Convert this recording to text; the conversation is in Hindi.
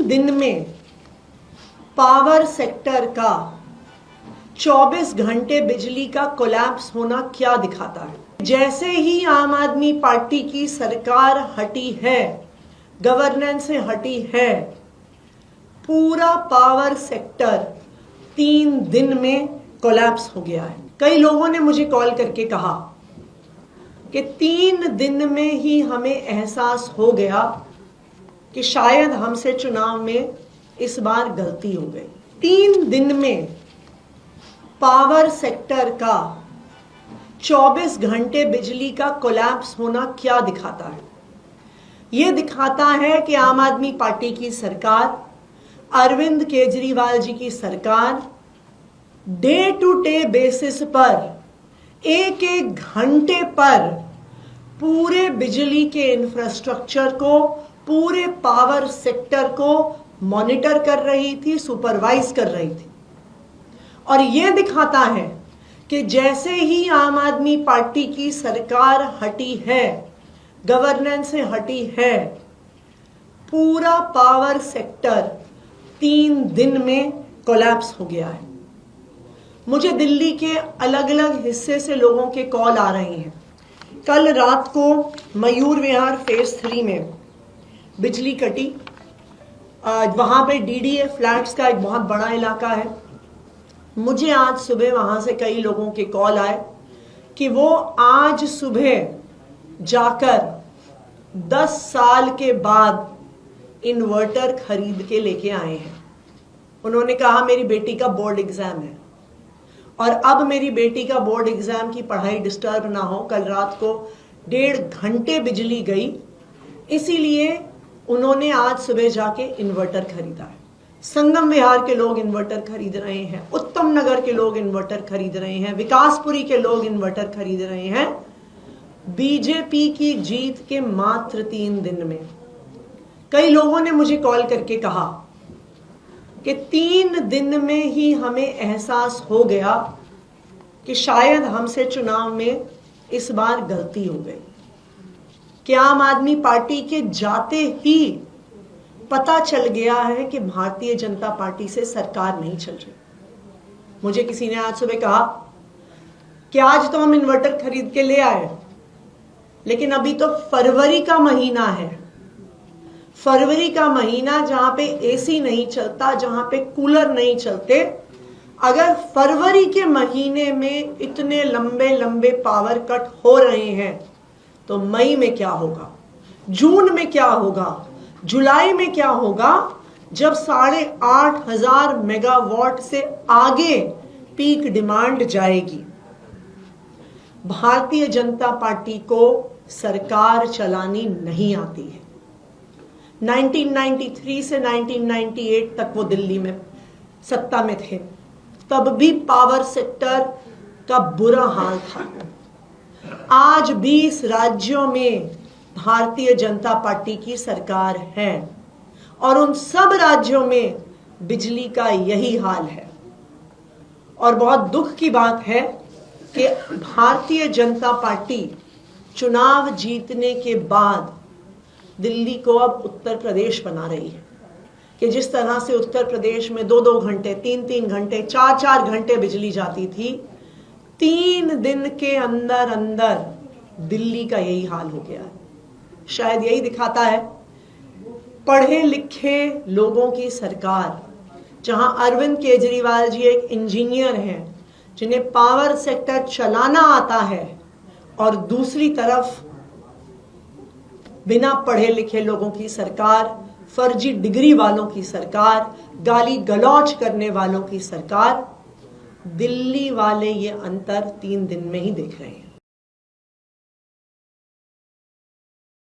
दिन में पावर सेक्टर का 24 घंटे बिजली का कोलैप्स होना क्या दिखाता है? जैसे ही आम आदमी पार्टी की सरकार हटी है, गवर्नेंस से हटी है, पूरा पावर सेक्टर 3 दिन में कोलैप्स हो गया है। कई लोगों ने मुझे कॉल करके कहा कि 3 दिन में ही हमें एहसास हो गया कि शायद हमसे चुनाव में इस बार गलती हो गई। 3 दिन में पावर सेक्टर का 24 घंटे बिजली का कोलैप्स होना क्या दिखाता है? यह दिखाता है कि आम आदमी पार्टी की सरकार, अरविंद केजरीवाल जी की सरकार डे टू डे बेसिस पर एक एक घंटे पर पूरे बिजली के इंफ्रास्ट्रक्चर को, पूरे पावर सेक्टर को मॉनिटर कर रही थी, सुपरवाइज कर रही थी। और यह दिखाता है कि जैसे ही आम आदमी पार्टी की सरकार हटी है, गवर्नेंस से हटी है, पूरा पावर सेक्टर 3 दिन में कोलैप्स हो गया है। मुझे दिल्ली के अलग अलग हिस्से से लोगों के कॉल आ रहे हैं। कल रात को मयूर विहार फेज 3 में बिजली कटी। वहां पे डीडीए फ्लैट्स का एक बहुत बड़ा इलाका है। मुझे आज सुबह वहां से कई लोगों के कॉल आए कि वो आज सुबह जाकर 10 साल के बाद इन्वर्टर खरीद के लेके आए हैं। उन्होंने कहा मेरी बेटी का बोर्ड एग्जाम है और अब मेरी बेटी का बोर्ड एग्जाम की पढ़ाई डिस्टर्ब ना हो, कल रात को 1.5 घंटे बिजली गई, इसीलिए उन्होंने आज सुबह जाके इन्वर्टर खरीदा है। संगम विहार के लोग इन्वर्टर खरीद रहे हैं, उत्तम नगर के लोग इन्वर्टर खरीद रहे हैं, विकासपुरी के लोग इन्वर्टर खरीद रहे हैं। बीजेपी की जीत के मात्र 3 दिन में कई लोगों ने मुझे कॉल करके कहा कि 3 दिन में ही हमें एहसास हो गया कि शायद हमसे चुनाव में इस बार गलती हो गई। कि आम आदमी पार्टी के जाते ही पता चल गया है कि भारतीय जनता पार्टी से सरकार नहीं चल रही। मुझे किसी ने आज सुबह कहा कि आज तो हम इन्वर्टर खरीद के ले आए, लेकिन अभी तो फरवरी का महीना है। फरवरी का महीना जहां पे एसी नहीं चलता, जहां पे कूलर नहीं चलते, अगर फरवरी के महीने में इतने लंबे लंबे पावर कट हो रहे हैं तो मई में क्या होगा, जून में क्या होगा, जुलाई में क्या होगा, जब 8,500 मेगावाट से आगे पीक डिमांड जाएगी। भारतीय जनता पार्टी को सरकार चलानी नहीं आती है। 1993 से 1998 तक वो दिल्ली में सत्ता में थे, तब भी पावर सेक्टर का बुरा हाल था। आज 20 राज्यों में भारतीय जनता पार्टी की सरकार है और उन सब राज्यों में बिजली का यही हाल है। और बहुत दुख की बात है कि भारतीय जनता पार्टी चुनाव जीतने के बाद दिल्ली को अब उत्तर प्रदेश बना रही है कि जिस तरह से उत्तर प्रदेश में 2-2 घंटे, 3-3 घंटे, 4-4 घंटे बिजली जाती थी, 3 दिन के अंदर अंदर दिल्ली का यही हाल हो गया है। शायद यही दिखाता है पढ़े लिखे लोगों की सरकार, जहां अरविंद केजरीवाल जी एक इंजीनियर हैं जिन्हें पावर सेक्टर चलाना आता है, और दूसरी तरफ बिना पढ़े लिखे लोगों की सरकार, फर्जी डिग्री वालों की सरकार, गाली गलौज करने वालों की सरकार। दिल्ली वाले ये अंतर 3 दिन में ही देख रहे हैं।